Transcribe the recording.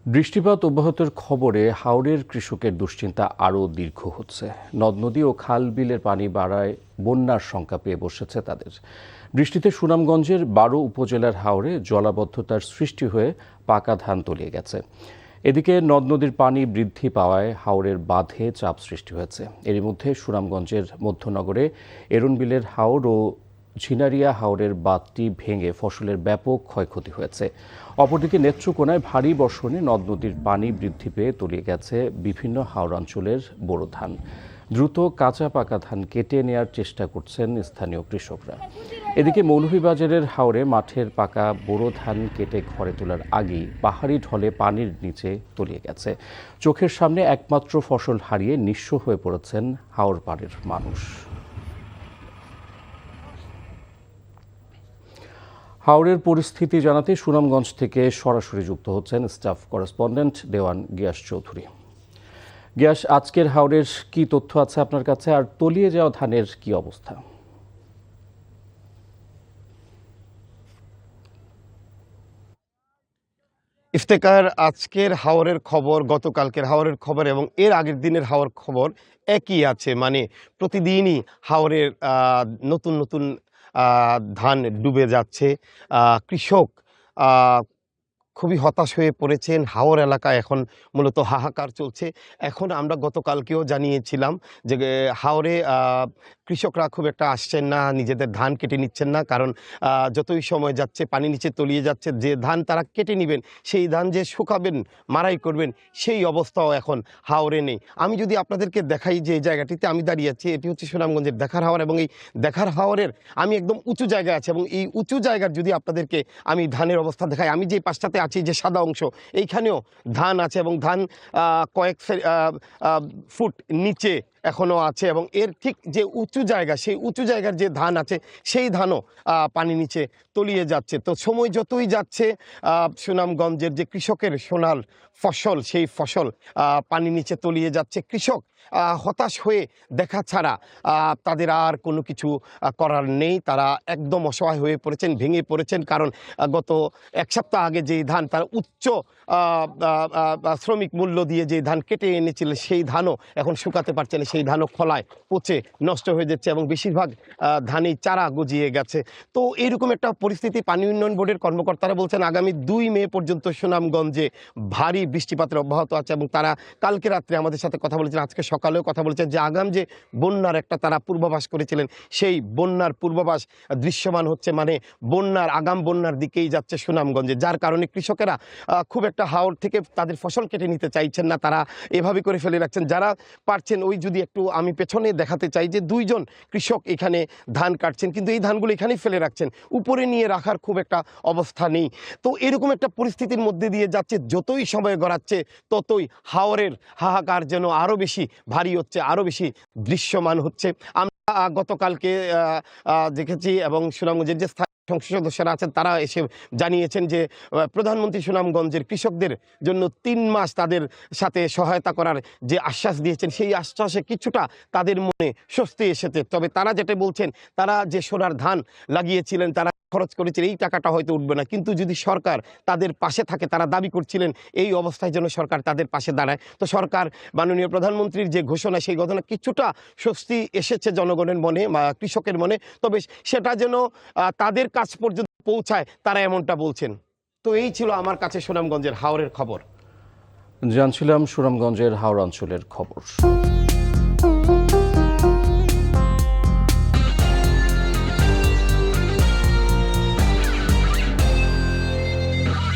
বৃষ্টিপাত অব্যাহতির খবরে হাওরের কৃষকের দুশ্চিন্তা আরও দীর্ঘ হচ্ছে। নদ নদী ও খাল বিলের পানি বাড়ায় বন্যার শঙ্কা পেয়ে বসেছে তাদের। বৃষ্টিতে সুনামগঞ্জের ১২ উপজেলার হাওরে জলাবদ্ধতার সৃষ্টি হয়ে পাকা ধান তলিয়ে গেছে। এদিকে নদ নদীর পানি বৃদ্ধি পাওয়ায় হাওরের বাঁধে চাপ সৃষ্টি হয়েছে। এরই মধ্যে সুনামগঞ্জের মধ্যনগরে এরনবিলের হাওর ও ঝিনারিয়া হাওরের বাঁধটি ভেঙে ফসলের ব্যাপক ক্ষয়ক্ষতি হয়েছে। অপরদিকে নেত্রকোনায় ভারী বর্ষণে নদ নদীর পানি বৃদ্ধি পেয়ে তলিয়ে গেছে বিভিন্ন হাওরাঞ্চলের বোরো ধান। দ্রুত কাঁচা পাকা ধান কেটে নেয়ার চেষ্টা করছেন স্থানীয় কৃষকরা। এদিকে মৌলভীবাজারের হাওরে মাঠের পাকা বোরো ধান কেটে ঘরে তোলার আগেই পাহাড়ি ঢলে পানির নিচে তলিয়ে গেছে। চোখের সামনে একমাত্র ফসল হারিয়ে নিঃস্ব হয়ে পড়েছেন হাওর পাড়ের মানুষ। হাওরের পরিস্থিতি জানাতে সুনামগঞ্জ থেকে সরাসরি যুক্ত হচ্ছেন স্টাফ করেসপন্ডেন্ট দেওয়ান গিয়াস চৌধুরী। গিয়াস, আজকের হাওরের কি তথ্য আছে আপনার কাছে, আর তলিয়ে যাওয়া ধানের কি অবস্থা? ইফতেখার, আজকের হাওরের খবর, গতকালকের হাওরের খবর এবং এর আগের দিনের হাওর খবর একই আছে। মানে প্রতিদিনই হাওরের নতুন নতুন ধান ডুবে যাচ্ছে। কৃষক খুবই হতাশ হয়ে পড়েছেন। হাওর এলাকায় এখন মূলত হাহাকার চলছে। এখন আমরা গতকালকেও জানিয়েছিলাম যে হাওরে কৃষকরা খুব একটা আসছেন না, নিজেদের ধান কেটে নিচ্ছেন না, কারণ যতই সময় যাচ্ছে পানি নিচে তলিয়ে যাচ্ছে। যে ধান তারা কেটে নেবেন, সেই ধান যে শুকাবেন, মাড়াই করবেন, সেই অবস্থাও এখন হাওরে নেই। আমি যদি আপনাদেরকে দেখাই যে এই জায়গাটিতে আমি দাঁড়িয়ে আছি, এটি হচ্ছে সুনামগঞ্জের দেখার হাওর, এবং এই দেখার হাওরের আমি একদম উঁচু জায়গায় আছি, এবং এই উঁচু জায়গার যদি আপনাদেরকে আমি ধানের অবস্থা দেখাই, আমি যে পাশটাতে আছি, যে সাদা অংশ, এইখানেও ধান আছে, এবং ধান কয়েক ফুট নিচে এখনও আছে, এবং এর ঠিক যে উঁচু জায়গা, সেই উঁচু জায়গার যে ধান আছে, সেই ধানও পানি নিচে তলিয়ে যাচ্ছে। তো সময় যতই যাচ্ছে সুনামগঞ্জের যে কৃষকের সোনাল ফসল, সেই ফসল পানি নিচে তলিয়ে যাচ্ছে। কৃষক হতাশ হয়ে দেখা ছাড়া তাদের আর কোনো কিছু করার নেই। তারা একদম অসহায় হয়ে পড়েছেন, ভেঙে পড়েছেন, কারণ গত এক সপ্তাহ আগে যেই ধান তারা উচ্চ শ্রমিক মূল্য দিয়ে যে ধান কেটে এনেছিল, সেই ধানও এখন শুকাতে পারছে না, সেই ধানও খলায় পচে নষ্ট হয়ে যাচ্ছে, এবং বেশিরভাগ ধানেই চারা গজিয়ে গেছে। তো এইরকম একটা পরিস্থিতি পানি উন্নয়ন বোর্ডের কর্মকর্তারা বলছেন আগামী 2 মে পর্যন্ত সুনামগঞ্জে ভারী বৃষ্টিপাতের অব্যাহত আছে, এবং তারা কালকে রাত্রে আমাদের সাথে কথা বলেছেন, আজকে সকালেও কথা বলেছেন যে আগাম যে বন্যার একটা তারা পূর্বাভাস করেছিলেন, সেই বন্যার পূর্বাভাস দৃশ্যমান হচ্ছে। মানে আগাম বন্যার দিকেই যাচ্ছে সুনামগঞ্জে, যার কারণে কৃষকেরা খুব একটা হাওর থেকে তাদের ফসল কেটে নিতে চাইছেন না। তারা এভাবে করে ফেলে রাখছেন। যারা পারছেন, ওই যদি একটু আমি পেছনে দেখাতে চাই যে 2 জন কৃষক এখানে ধান কাটছেন, কিন্তু এই ধানগুলো এখানেই ফেলে রাখছেন, উপরে নিয়ে রাখার খুব একটা অবস্থা নেই। তো এরকম একটা পরিস্থিতির মধ্যে দিয়ে যাচ্ছে। যতই সময় গড়াচ্ছে ততই হাওরের হাহাকার যেন আরও বেশি ভারী হচ্ছে, আরও বেশি দৃশ্যমান হচ্ছে। আমরা গতকালকে দেখেছি, এবং সুনামগঞ্জের যে সংসদ সদস্যরা আছেন তারা এসে জানিয়েছেন যে প্রধানমন্ত্রী সুনামগঞ্জের কৃষকদের জন্য 3 মাস তাদের সাথে সহায়তা করার যে আশ্বাস দিয়েছেন, সেই আশ্বাসে কিছুটা তাদের মনে স্বস্তি এসেছে। তবে তারা যেটা বলছেন, তারা যে সোনার ধান লাগিয়েছিলেন, তারা খরচ করেছিলেন, এই টাকাটা হয়তো উঠবে না, কিন্তু যদি সরকার তাদের পাশে থাকে, তারা দাবি করছিলেন এই অবস্থায় যেন সরকার তাদের পাশে দাঁড়ায়। তো সরকার, মাননীয় প্রধানমন্ত্রীর যে ঘোষণা, সেই ঘোষণা কিছুটা স্বস্তি এসেছে জনগণের মনে বা কৃষকের মনে, তবে সেটা যেন তাদের কাছ পর্যন্ত পৌঁছায়, তারা এমনটা বলছেন। তো এই ছিল আমার কাছে সুনামগঞ্জের হাওরের খবর। জানছিলাম সুনামগঞ্জের হাওর অঞ্চলের খবর।